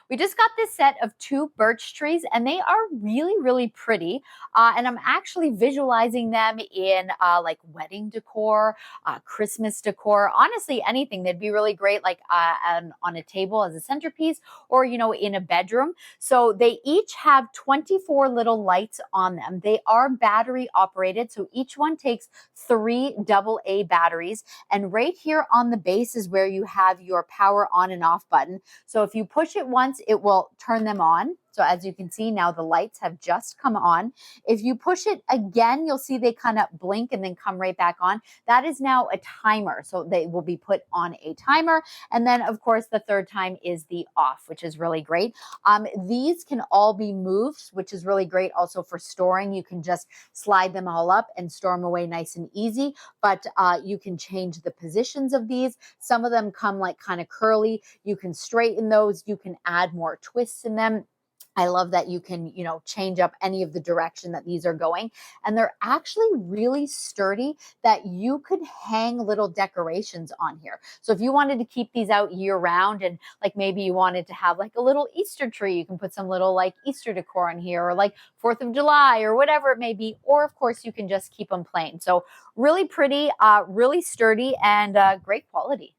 We just got this set of 2 birch trees and they are really, really pretty. And I'm actually visualizing them in like wedding decor, Christmas decor, honestly, anything. They'd be really great like on a table as a centerpiece or, in a bedroom. So they each have 24 little lights on them. They are battery operated. So each one takes 3 AA batteries. And right here on the base is where you have your power on and off button. So if you push it once, it will turn them on. So as you can see now, the lights have just come on. If you push it again, you'll see they kind of blink and then come right back on. That is now a timer. So they will be put on a timer. And then of course, the third time is the off, which is really great. These can all be moved, which is really great also for storing. You can just slide them all up and store them away nice and easy. But you can change the positions of these. Some of them come like kind of curly. You can straighten those. You can add more twists in them. I love that you can, change up any of the direction that these are going. And they're actually really sturdy that you could hang little decorations on here. So if you wanted to keep these out year round and like maybe you wanted to have like a little Easter tree, you can put some little like Easter decor on here or like 4th of July or whatever it may be. Or of course you can just keep them plain. So really pretty, really sturdy and great quality.